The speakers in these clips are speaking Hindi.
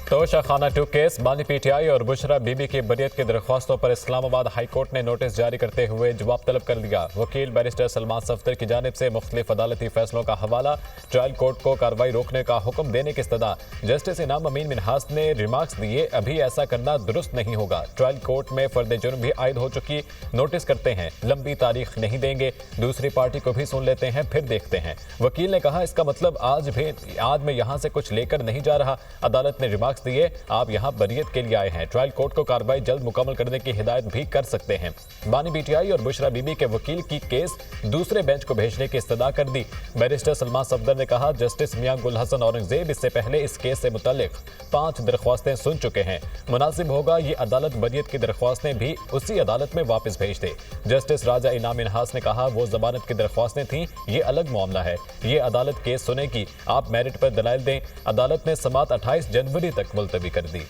तोशाखाना 2 केस, बानी पीटीआई और बुशरा बीबी की बरियत की दरख्वास्तों पर इस्लामाबाद हाई कोर्ट ने नोटिस जारी करते हुए जवाब तलब कर लिया। वकील बैरिस्टर सलमान सफदर की जानिब से मुख्तलिफ अदालती फैसलों का हवाला, ट्रायल कोर्ट को कार्रवाई रोकने का हुक्म देने की इस्तदा। जस्टिस इनाम अमीन मिनहास ने रिमार्क्स दिए, अभी ऐसा करना दुरुस्त नहीं होगा। ट्रायल कोर्ट में फर्द जुर्म भी आयद हो चुकी, नोटिस करते हैं, लंबी तारीख नहीं देंगे, दूसरी पार्टी को भी सुन लेते हैं, फिर देखते हैं। वकील ने कहा, इसका मतलब आज मैं यहाँ से कुछ लेकर नहीं जा रहा। अदालत ने रिमार्क्स दिए, आप यहाँ बरियत के लिए आए हैं, ट्रायल कोर्ट को कार्रवाई जल्द मुकम्मल करने की हिदायत भी कर सकते हैं। बानी पीटीआई और बुशरा बीबी के वकील की केस दूसरे बेंच को भेजने की इस्तदा कर दी। बैरिस्टर सलमान सफदर ने कहा, जस्टिस मियां गुल हसन औरंगजेब इससे पहले इस केस से मुतालिक 5 दरख्वास्तें सुन चुके हैं। मुनासिब होगा ये अदालत बरियत की दरख्वास्तें भी उसी अदालत में वापस भेज दे। जस्टिस राजा इनाम मिनहास ने कहा, वो जमानत की दरख्वास्तें थीं, ये अलग मामला है, ये अदालत केस सुनेगी, आप मेरिट पर दलाइल दें। अदालत ने समाअत 28 जनवरी तक मुलतवी कर दी।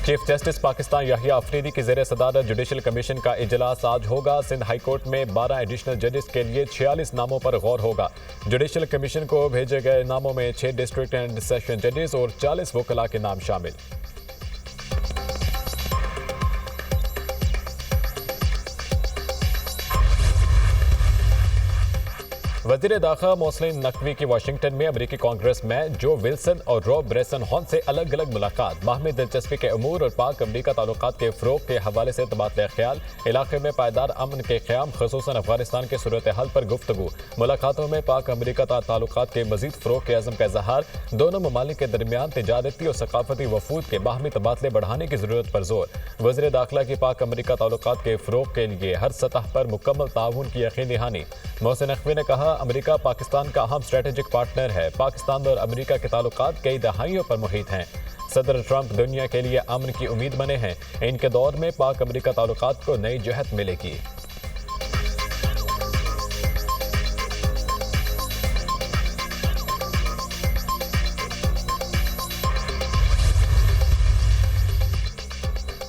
चीफ जस्टिस पाकिस्तान याहिया अफरीदी की ज़ेर सदारत जुडिशल कमीशन का इजलास आज होगा। सिंध हाई कोर्ट में 12 एडिशनल जजेस के लिए 46 नामों पर गौर होगा। जुडिशल कमीशन को भेजे गए नामों में 6 डिस्ट्रिक्ट एंड सेशन जजेस और 40 वकला के नाम शामिल। वज़ीर दाखिला मोहसिन नकवी की वाशिंगटन में अमेरिकी कांग्रेस में जो विल्सन और रॉब ब्रेसन हॉन से अलग अलग मुलाकात, बाहमी दिलचस्पी के अमूर और पाक अमेरिका ताल्लुकात के फ़रोग़ के हवाले से तबादला ख्याल, इलाके में पायदार अमन के क़याम, ख़ुसूसन अफगानिस्तान के सूरत हाल पर गुफ्तगू। मुलाकातों में पाक अमेरिका ताल्लुकात के मज़ीद फ़रोग़ के अज़्म का इज़हार, दोनों ममालिक के दरमियान तिजारती और सकाफती वफूद के बाहमी तबादले बढ़ाने की ज़रूरत पर जोर। वज़ीर दाखिला की पाक अमेरिका ताल्लुकात के फ़रोग़ के लिए हर सतह पर मुकम्मल ताउन की यकीन दहानी। मोहसिन नकवी ने कहा, अमेरिका पाकिस्तान का अहम स्ट्रेटेजिक पार्टनर है। पाकिस्तान और अमेरिका के ताल्लुकात कई दहाइयों पर मुहित हैं। सदर ट्रंप दुनिया के लिए अमन की उम्मीद बने हैं। इनके दौर में पाक अमेरिका ताल्लुकात को नई जहत मिलेगी।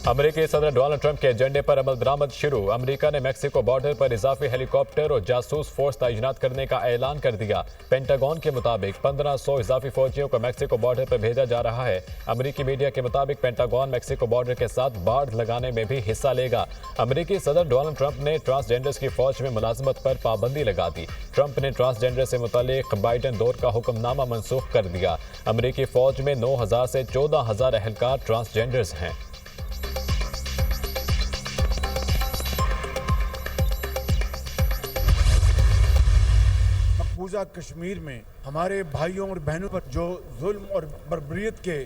अमेरिकी सदर डोनाल्ड ट्रंप के एजेंडे पर अमल दरामद शुरू। अमेरिका ने मेक्सिको बॉर्डर पर इजाफी हेलीकॉप्टर और जासूस फोर्स तैनात करने का ऐलान कर दिया। पेंटागन के मुताबिक 1500 इजाफी फौजियों को मेक्सिको बॉर्डर पर भेजा जा रहा है। अमेरिकी मीडिया के मुताबिक पेंटागन मेक्सिको बॉर्डर के साथ बाड़ लगाने में भी हिस्सा लेगा। अमेरिकी सदर डोनाल्ड ट्रंप ने ट्रांसजेंडर्स की फौज में मुलाजमत पर पाबंदी लगा दी। ट्रंप ने ट्रांसजेंडर से मुतालिक बाइडन दौर का हुक्मनामा मनसूख कर दिया। अमेरिकी फौज में 9000 से 14000 एहलकार ट्रांसजेंडर्स हैं। मकबूजा कश्मीर में हमारे भाइयों और बहनों पर जो जुल्म और बर्बरियत के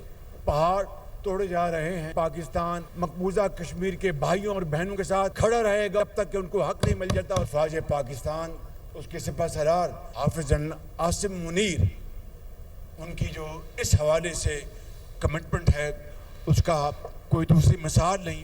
पहाड़ तोड़े जा रहे हैं, पाकिस्तान मकबूजा कश्मीर के भाइयों और बहनों के साथ खड़ा रहेगा जब तक कि उनको हक नहीं मिल जाता। और फौज पाकिस्तान, उसके सिपह सलार हाफिज आसिम मुनीर, उनकी जो इस हवाले से कमिटमेंट है, उसका कोई दूसरी मिसाल नहीं।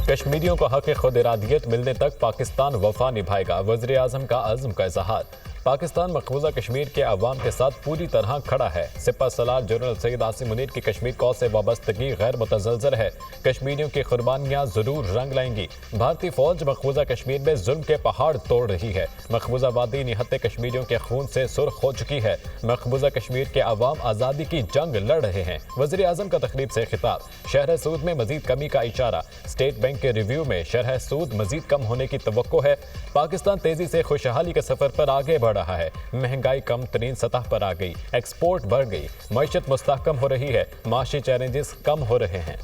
कश्मीरियों को हक खुद इरादियत मिलने तक पाकिस्तान वफा निभाएगा, वज़ीर आज़म का अज़्म का इज़हार। पाकिस्तान मकबूजा कश्मीर के अवाम के साथ पूरी तरह खड़ा है। सिपह सलार जनरल सैयद आसिम मुनीर की कश्मीर कौस से वाबस्तगी गैर मुतज़लज़ल है। कश्मीरियों की कुर्बानियाँ ज़रूर रंग लाएंगी। भारतीय फौज मकबूजा कश्मीर में जुल्म के पहाड़ तोड़ रही है। मकबूजा वादी निहत्ते कश्मीरियों के खून से सुर्ख हो चुकी है। मकबूजा कश्मीर के अवाम आज़ादी की जंग लड़ रहे हैं। वज़ीर आज़म का तकरीब से खिताब, शरह सूद में मजीद कमी का इशारा। स्टेट बैंक के रिव्यू में शरह सूद मजीद कम होने की तवक्को है। पाकिस्तान तेजी से खुशहाली के सफर पर आगे बढ़ रहा है। महंगाई कम तरीन सतह पर आ गई, एक्सपोर्ट बढ़ गई, मईशत मुस्तहकम हो रही है, माशी चैलेंजेस कम हो रहे हैं।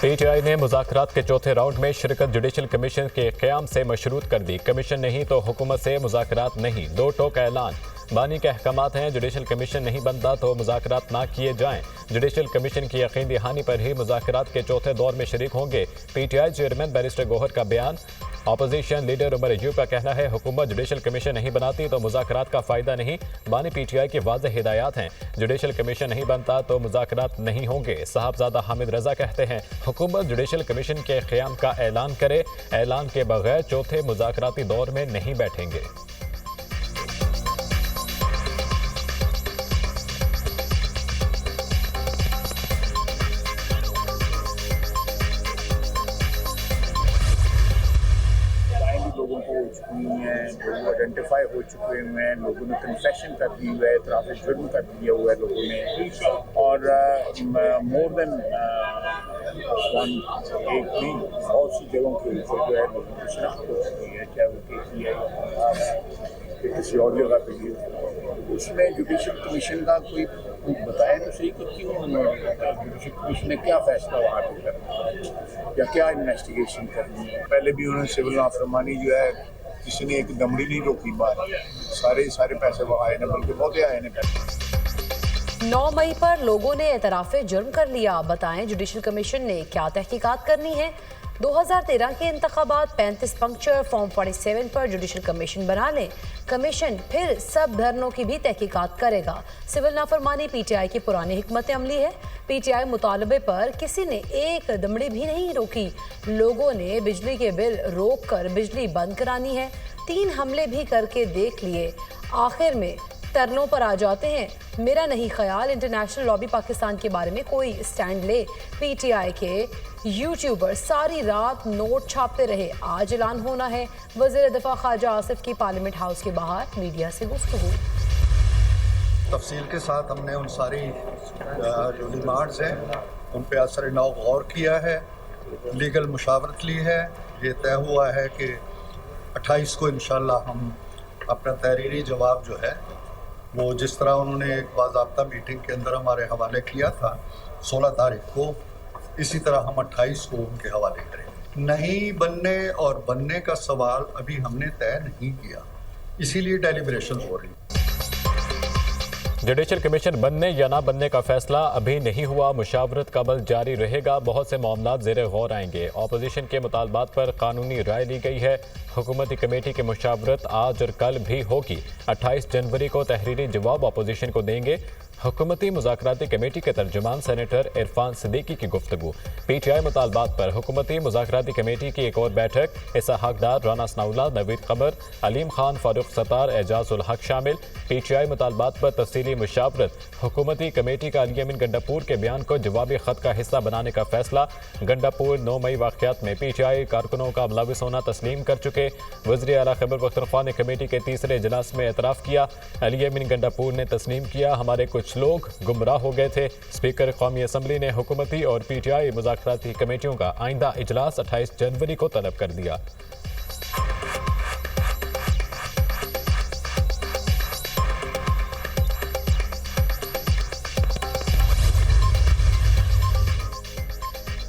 पीटीआई ने मुज़ाकरात के चौथे राउंड में शिरकत जुडिशल कमीशन के क़याम से मशरूत कर दी। कमीशन नहीं तो हुकूमत से मुज़ाकरात नहीं, 2 टोक ऐलान। बानी के अहकामात हैं, जुडिशल कमीशन नहीं बनता तो मुज़ाकरात ना किए जाएं। जुडिशल कमीशन की यकीन दहानी पर ही मुज़ाकरात के चौथे दौर में शरीक होंगे। पीटीआई चेयरमैन बैरिस्टर गौहर का बयान। अपोजिशन लीडर उमर अयूब का कहना है, हुकूमत जुडिशल कमीशन नहीं बनाती तो मुज़ाकरात का फ़ायदा नहीं। बानी पीटीआई की वाज़ेह हिदायत हैं, जुडिशल कमीशन नहीं बनता तो मुज़ाकरात नहीं होंगे। साहबजादा हामिद रजा कहते हैं, हुकूमत जुडिशल कमीशन के क़याम का ऐलान करे, ऐलान के बगैर चौथे मुज़ाकराती दौर में नहीं बैठेंगे। लोगों को हो चुकी हैं, लोग आइडेंटिफाई हो चुके हुए हैं, लोगों ने कन्फेशन कर दी हुआ है, इतराफ़ जुर्म कर दिया हुआ है लोगों ने, और मोर देन वन एक नहीं बहुत सी जगहों के ऊपर जो है लोगों की शनाख्त हो चुकी है, चाहे वो KCI किसी और जगह पे भी हो। उसमें जुडिशल कमीशन का कोई बताया तो सही कि क्यों जुडिशल कमीशन ने क्या फैसला वहाँ पे करना या क्या इन्वेस्टिगेशन करनी है। पहले भी उन्होंने सिविल नाफरमानी जो है किसी ने एक दमड़ी नहीं रोकी बाहर, सारे पैसे वो आए ना, बल्कि बहुत आए ने पैसे। 9 मई पर लोगों ने एतराफ़े जुर्म कर लिया। बताएं जुडिशल कमीशन ने क्या तहकीकात करनी है। 2013 के इंतखाबात 35 पंक्चर फॉर्म 47 पर जुडिशल कमीशन बना लें। कमीशन फिर सब धरनों की भी तहकीकात करेगा। सिविल नाफरमानी PTI की पुरानी हिकमत अमली है। PTI मुतालबे पर किसी ने एक दमड़ी भी नहीं रोकी। लोगों ने बिजली के बिल रोक कर बिजली बंद करानी है। 3 हमले भी करके देख लिए। आखिर में तरनों पर आ जाते हैं। मेरा नहीं ख्याल इंटरनेशनल लॉबी पाकिस्तान के बारे में कोई स्टैंड ले। PTI के यूट्यूबर सारी रात नोट छापते रहे। आज ऐलान होना है। वज़ीर दिफा ख्वाजा आसिफ की पार्लियामेंट हाउस के बाहर मीडिया से गुफ्तगू। तफसील के साथ हमने उन सारी जो डिमांड्स हैं उन पर असर नौ गौर किया है, लीगल मुशावरत ली है। ये तय हुआ है कि 28 को इंशाल्लाह हम अपना तहरीरी जवाब जो है वो जिस तरह उन्होंने एक बाज़ाब्ता मीटिंग के अंदर हमारे हवाले किया था 16 तारीख को, इसी तरह हम 28 को उनके हवाले करेंगे। नहीं बनने और बनने का सवाल अभी हमने तय नहीं किया, इसीलिए डेलिब्रेशन हो रही है। जुडिशल कमीशन बनने या ना बनने का फैसला अभी नहीं हुआ। मुशावरत का अमल जारी रहेगा। बहुत से मामलात ज़ेर गौर आएंगे। ऑपोजिशन के मुतालबात पर कानूनी राय ली गई है। हुकूमती कमेटी की मुशावरत आज और कल भी होगी। 28 जनवरी को तहरीरी जवाब ऑपोजिशन को देंगे। हुकूमती मुज़ाकराती कमेटी के तर्जुमान सेनेटर इरफान सिद्दीकी की गुफ्तगू। PTI मुतालबात पर हुकूमती मुज़ाकराती कमेटी की एक और बैठक। इसहाक डार, राना सनाउल्लाह, नवीद कमर, अलीम खान, फारूक सत्तार, एजाज उल हक शामिल। PTI मुतालबात पर तफसीली मुशावरत। हुकूमती कमेटी का अली अमीन गंडापुर के बयान को जवाबी खत का हिस्सा बनाने का फैसला। गंडापुर 9 मई वाक़यात में PTI कारकुनों का मुलविस होना तस्लीम कर चुके। वज़ीर आला खैबर पख्तूनख्वा ने कमेटी के तीसरे इजलास में एतराफ़ किया। अली अमीन गंडापुर ने तस्लीम किया, हमारे कुछ लोग गुमराह हो गए थे। स्पीकर कौमी असम्बली ने हुकूमती और PTI मुज़ाकराती कमेटियों का आइंदा इजलास 28 जनवरी को तलब कर दिया।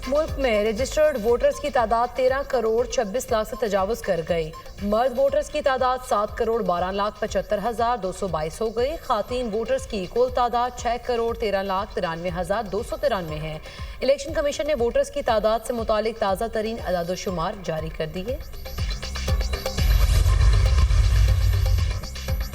मुल्क में रजिस्टर्ड वोटर्स की तादाद 13 करोड़ 26 लाख से तजावुज़ कर गई। मर्द वोटर्स की तादाद 7 करोड़ 12 लाख 75 हज़ार 222 हो गई। खातीन वोटर्स की कुल तादाद 6 करोड़ 13 लाख 93 हज़ार 293 है। इलेक्शन कमीशन ने वोटर्स की तादाद से मुतालिक ताज़ा तरीन अदाद-ओ-शुमार जारी कर दिए।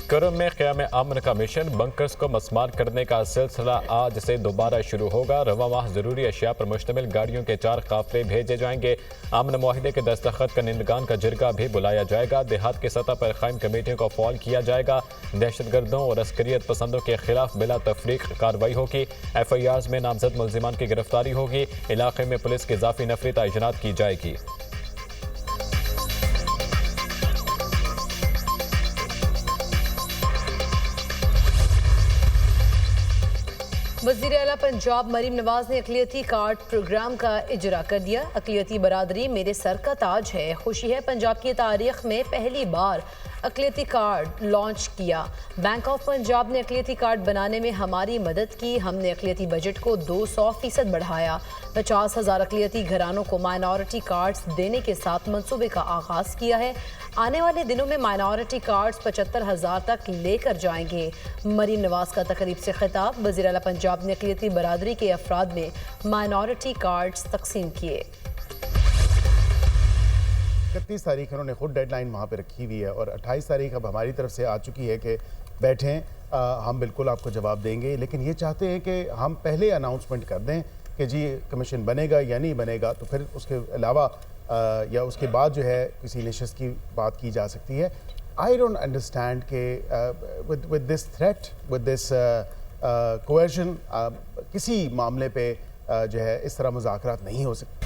करम में क़याम अमन का मिशन। बंकर्स को मस्मार करने का सिलसिला आज से दोबारा शुरू होगा। रवा माह ज़रूरी अशिया पर मुश्तमिल गाड़ियों के 4 काफ़िले भेजे जाएंगे। अमन मुआहिदे के दस्तखत करनिंदगान का जिरगा भी बुलाया जाएगा। देहात की सतह पर कायम कमेटियों को फॉल किया जाएगा। दहशतगर्दों और अस्करियत पसंदों के खिलाफ बिला तफरीक कार्रवाई होगी। FIRs में नामजद मुल्जिमान की गिरफ्तारी होगी। इलाके में पुलिस की इजाफी नफरी तैनात की जाएगी। वज़ीर आला पंजाब मरीम नवाज ने अक़लियती कार्ड प्रोग्राम का इजरा कर दिया। अक़लियती बरादरी मेरे सर का ताज है। खुशी है पंजाब की तारीख में पहली बार अक़लियती कार्ड लॉन्च किया। बैंक ऑफ पंजाब ने अक़लियती कार्ड बनाने में हमारी मदद की। हमने अक़लियती बजट को 200% बढ़ाया। 50,000 अक़लियती घरानों को माइनॉरिटी कार्ड्स देने के साथ मंसूबे का आगाज़ किया है। आने वाले दिनों में माइनॉरिटी कार्ड्स 75,000 तक लेकर जाएंगे। मरीम नवाज का तकरीब से खिताब। वज़ीर आला पंजाब ने अक़लियती बरादरी के अफराद में माइनॉरिटी कार्ड्स तकसीम किए। 31 तारीख उन्होंने खुद डेडलाइन वहाँ पे रखी हुई है और 28 तारीख अब हमारी तरफ से आ चुकी है कि बैठें, हम बिल्कुल आपको जवाब देंगे। लेकिन ये चाहते हैं कि हम पहले अनाउंसमेंट कर दें कि जी कमीशन बनेगा या नहीं बनेगा, तो फिर उसके अलावा या उसके बाद जो है किसी नशस्त की बात की जा सकती है। आई डोंट अंडरस्टैंड के with this threat, with this coercion, किसी मामले पे जो है इस तरह मुज़ाकरात नहीं हो सकते।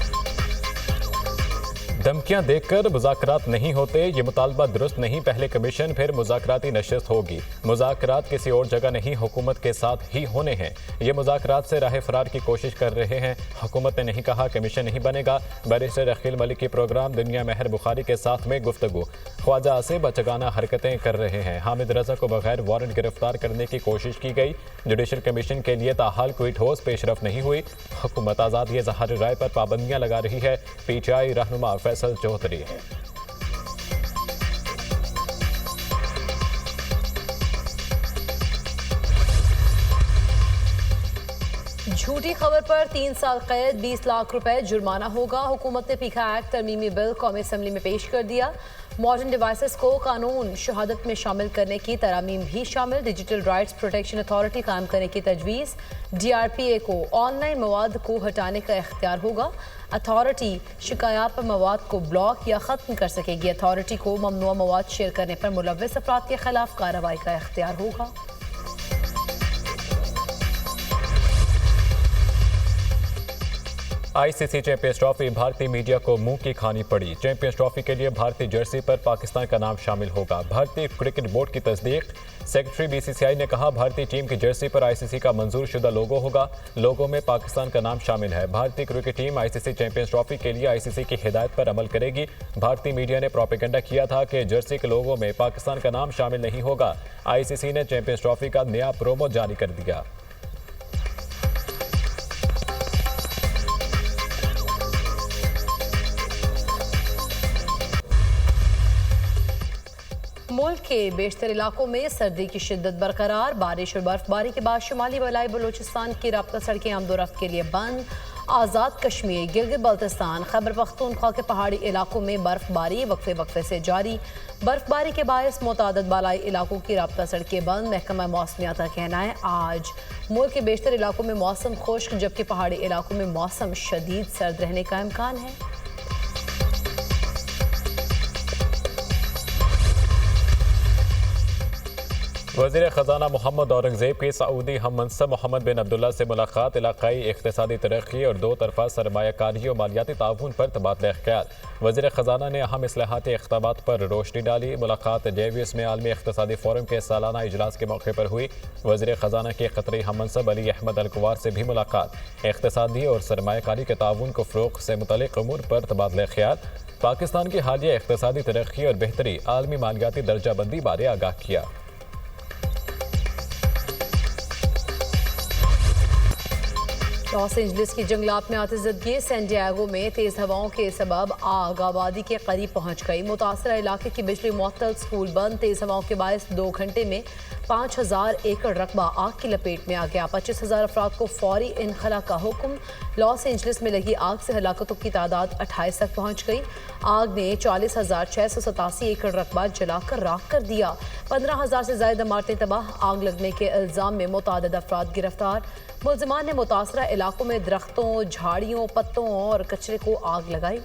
धमकियां देकर मुज़ाकरात नहीं होते, ये मुतालबा दुरुस्त नहीं, पहले कमीशन फिर मुज़ाकराती नशिस्त होगी। मुज़ाकरात किसी और जगह नहीं, हुकूमत के साथ ही होने हैं। ये मुज़ाकरात से राह फरार की कोशिश कर रहे हैं। हुकूमत ने नहीं कहा कमीशन नहीं बनेगा। बैरिस्टर अखिल मलिक की प्रोग्राम दुनिया महर बुखारी के साथ में गुफ्तगू। ख्वाजा आसिफ बचगाना हरकतें कर रहे हैं। हामिद रजा को बगैर वारंट गिरफ्तार करने की कोशिश की गई। जुडिशल कमीशन के लिए ताहाल कोई ठोस पेशरफ नहीं हुई। हुकूमत आज़ादी इज़हार राय पर पाबंदियां लगा रही है। PTI रहनुमा फैसल चौधरी। झूठी खबर पर 3 साल कैद 20 लाख रुपए जुर्माना होगा। हुकूमत ने पीखा एक्ट तरमीमी बिल कौमी असम्बली में पेश कर दिया। मॉडर्न डिवाइसेस को कानून शहादत में शामिल करने की तरमीम भी शामिल। डिजिटल राइट्स प्रोटेक्शन अथॉरिटी कायम करने की तजवीज़। DRPA को ऑनलाइन मवाद को हटाने का इख्तियार होगा। अथॉरिटी शिकायत पर मवाद को ब्लॉक या ख़त्म कर सकेगी। अथॉरिटी को ममनुआ मवाद शेयर करने पर मुलव्वस अफराद के खिलाफ कार्रवाई का इख्तियार होगा। ICC चैंपियंस ट्रॉफी भारतीय मीडिया को मुंह की खानी पड़ी। चैंपियंस ट्रॉफी के लिए भारतीय जर्सी पर पाकिस्तान का नाम शामिल होगा। भारतीय क्रिकेट बोर्ड की तस्दीक। सेक्रेटरी BCCI ने कहा भारतीय टीम की जर्सी पर ICC का मंजूर शुदा लोगो होगा। लोगो में पाकिस्तान का नाम शामिल है। भारतीय cricket team ICC champions trophy के लिए ICC की हिदायत पर अमल करेगी। भारतीय मीडिया ने प्रोपेगेंडा किया था कि जर्सी के लोगों में पाकिस्तान का नाम शामिल नहीं होगा। ICC ने चैंपियंस ट्रॉफी का नया प्रोमो जारी कर दिया। मुल्क के बेशतर इलाकों में सर्दी की शिद्दत बरकरार। बारिश और बर्फबारी के बाद शुमाली वलाई बलूचिस्तान की राब्ता सड़कें आमदोरफ्त के लिए बंद। आज़ाद कश्मीर, गिलगित बल्तिस्तान, खैबर पख्तूनख्वा के पहाड़ी इलाकों में बर्फबारी वक्फे से जारी। बर्फबारी के बायस मुतादद बालाई इलाकों की राब्ता सड़कें बंद। महकमा मौसमियात का कहना है आज मुल्क के बेशतर इलाकों में मौसम खुश्क, जबकि पहाड़ी इलाकों में मौसम शदीद सर्द रहने का इम्कान है। वज़ीर ख़जाना मोहम्मद औरंगज़ेब की सऊदी हम मनसब मोहम्मद बिन अब्दुल्ला से मुलाकात। इलाकाई इक़्तिसादी तरक्की और दो तरफ़ा सरमायाकारी और मालियाती ताउन पर तबादला ख्याल। वज़ीर ख़जाना ने अहम इस्लाहाती इक़दामात पर रोशनी डाली। मुलाकात डेविस में आलमी इक़्तिसादी फ़ोरम के सालाना इजलास के मौके पर हुई। वज़ीर ख़जाना के क़तरी हम मनसब अली अहमद अलकुवार से भी मुलाकात। इक़्तिसादी और सरमायाकारी के ताउन को फ़रोग़ से मुतल्लिक़ अमूर पर तबादला ख्याल। पाकिस्तान की हालिया इक़्तिसादी तरक्की और बेहतरी, आलमी मालियाती दर्जाबंदी बारे आगाह किया। लॉस एंजलिस की जंगलात में आतिशज़दगी। सैन डिएगो में तेज़ हवाओं के सबब आग आबादी के करीब पहुंच गई। मुतासरा इलाके की बिजली मुअत्तल, स्कूल बंद। तेज़ हवाओं के बायस 2 घंटे में 5000 एकड़ रकबा आग की लपेट में आ गया। 25,000 अफराद को फौरी इनखला का हुक्म। लॉस एंजलिस में लगी आग से हलाकतों की तादाद 28 तक पहुंच गई। आग ने 40,687 एकड़ रकबा जलाकर राख कर दिया। 15,000 से ज़ायद इमारतें तबाह। आग लगने के इल्ज़ाम में मुतादिद अफराद गिरफ्तार। मुल्ज़िमान ने मुतासरा इलाकों में दरख्तों, झाड़ियों, पत्तों और कचरे को आग लगाई।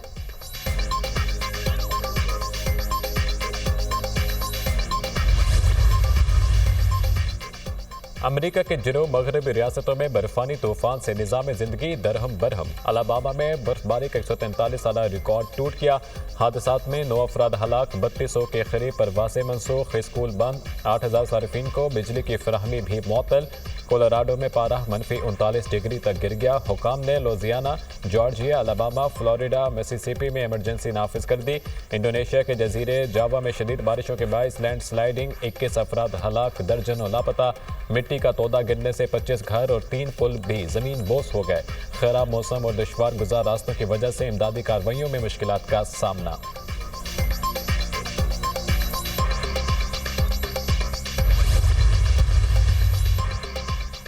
अमेरिका के जनूब मगरबी रियासतों में बर्फानी तूफान से निज़ाम ज़िंदगी दरहम बरहम। अलाबामा में बर्फबारी का 143 साला रिकॉर्ड टूट गया। हादसात में 9 अफराद हलाक, 3200 के करीब परवासें मनसूख, स्कूल बंद। 8000 सार्फिन को बिजली की फराहमी भी मुअत्तल। कोलोराडो में पारा -39 डिग्री तक गिर गया। हुकाम ने Louisiana, Georgia, Alabama, Florida, Mississippi में इमरजेंसी नाफिज कर दी। इंडोनेशिया के जजीरे जावा में शदीद बारिशों के बायस लैंड स्लाइडिंग, 21 अफराद हलाक, दर्जनों लापता। मिट्टी का तोदा गिरने से 25 घर और 3 पुल भी जमीन बोस हो गए। खराब मौसम और दुश्वार गुजार रास्तों की वजह से इमदादी कार्रवाइयों में मुश्किलात का सामना।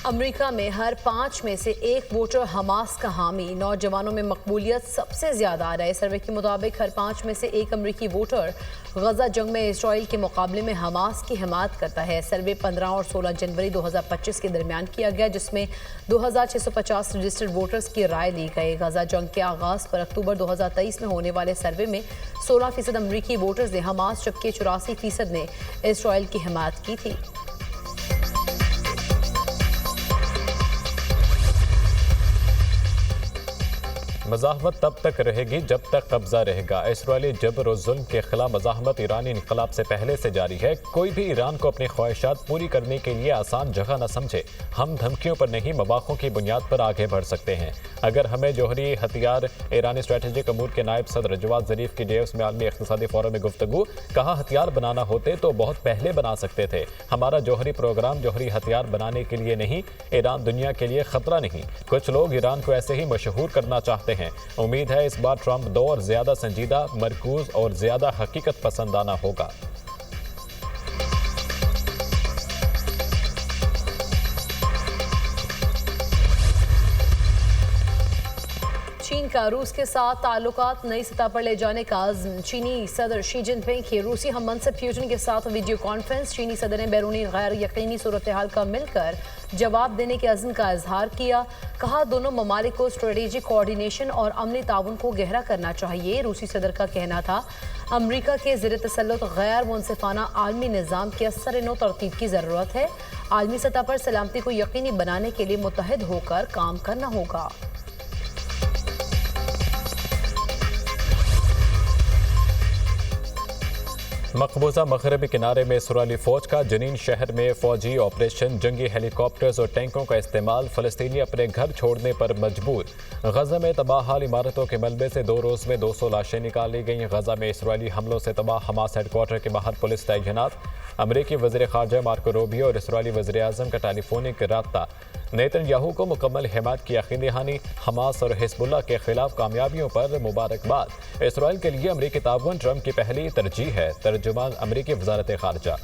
अमेरिका में हर 5 में से 1 वोटर हमास का हामी। नौजवानों में मकबूलियत सबसे ज्यादा आ रहे। सर्वे के मुताबिक हर 5 में से 1 अमरीकी वोटर गजा जंग में इसराइल के मुकाबले में हमास की हिमायत करता है। सर्वे 15 और 16 जनवरी 2025 के दरमियान किया गया, जिसमें 2650 रजिस्टर्ड वोटर्स की राय ली गई। गजा जंग के आगाज पर अक्टूबर 2023 में होने वाले सर्वे में 16% अमरीकी वोटर्स ने हमास, जबकि 84% ने इसराइल की हिमायत की थी। मज़ाहमत तब तक रहेगी जब तक कब्जा रहेगा। इसराइली जबर और जुल्म के खिलाफ मज़ाहमत ईरानी इनकलाब से पहले से जारी है। कोई भी ईरान को अपनी ख्वाहिशात पूरी करने के लिए आसान जगह न समझे। हम धमकियों पर नहीं, मवाक़ों की बुनियाद पर आगे बढ़ सकते हैं। अगर हमें जौहरी हथियार, ईरानी स्ट्रेटेजिक अमूर के नायब सदर जवाद ज़रीफ की डेवस में आलमी इक़्तिसादी फोरम में गुफ्तगू, कहा हथियार बनाना होते तो बहुत पहले बना सकते थे। हमारा जौहरी प्रोग्राम जौहरी हथियार बनाने के लिए नहीं, ईरान दुनिया के लिए खतरा नहीं। कुछ लोग ईरान को ऐसे ही मशहूर करना चाहते हैं। उम्मीद है इस बार ट्रंप दौर ज्यादा संजीदा, मरकूज और ज्यादा हकीकत पसंदाना होगा। चीन का रूस के साथ ताल्लुकात नई सतह पर ले जाने का अज़्म। चीनी सदर शी जिनपिंग की रूसी हम मनसब प्यूटिन के साथ वीडियो कॉन्फ्रेंस। चीनी सदर ने बैरूनी गैर यकीनी सूरत हाल का मिलकर जवाब देने के अज़्म का इजहार किया। कहा दोनों ममालिक को स्ट्रेटेजिक कोऑर्डिनेशन और अमली ताउन को गहरा करना चाहिए। रूसी सदर का कहना था अमरीका के ज़ेर तसल्लुत गैर मुनसिफाना आलमी निज़ाम की असर-ए-नौ तरतीब की ज़रूरत है। आलमी सतह पर सलामती को यकीनी बनाने के लिए मुत्तहिद होकर काम करना होगा। मकबूजा मगरबी किनारे में इसराइली फौज का जनीन शहर में फौजी ऑपरेशन, जंगी हेलीकॉप्टर्स और टैंकों का इस्तेमाल। फलस्तीनी अपने घर छोड़ने पर मजबूर। गजा में तबाह हाल इमारतों के मलबे से 2 रोज़ में 200 लाशें निकाली गईं। गजा में इसराइली हमलों से तबाह हमास हेडक्वार्टर के बाहर पुलिस तैनात। अमरीकी वज़ीर ख़ारजा मार्को रूबियो और इसराइली वज़ीर आज़म का टेलीफोनिक राब्ता। नेतन्याहू को मुकम्मल हिमायत की यकीन दहानी। हमास और हिज़्बुल्लाह के खिलाफ कामयाबियों पर मुबारकबाद। इसराइल के लिए अमरीकी ताउन ट्रंप की पहली तरजीह है। तर्जुमान अमरीकी वज़ारत ख़ारजा।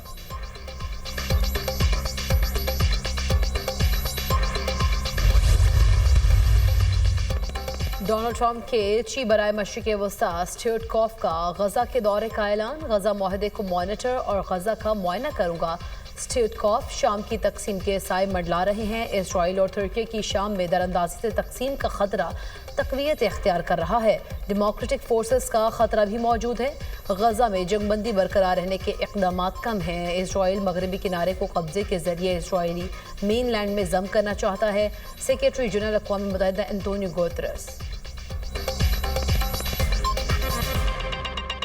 डोनाल्ड ट्रंप के ची बराए मशरिक़ वस्ता स्टीवर्ट कॉफ का गजा के दौरे का ऐलान। गजा माहदे को मॉनिटर और गजा का मुआयना करूंगा। स्टीवर्ट कॉफ शाम की तकसीम के साए मंडला रहे हैं। इसराइल और तुर्की की शाम में दरअंदाजी से तकसीम का खतरा तक़वियत इख्तियार कर रहा है। डेमोक्रेटिक फोर्सेस का खतरा भी मौजूद है। गजा में जंगबंदी बरकरार रहने के इक़दामात कम हैं। इसराइल मगरबी किनारे को कब्जे के जरिए इसराइली मेन लैंड में जम करना चाहता है। सेक्रेटरी जनरल अक़वाम मुत्तहिदा एंटोनियो गुतेरेस।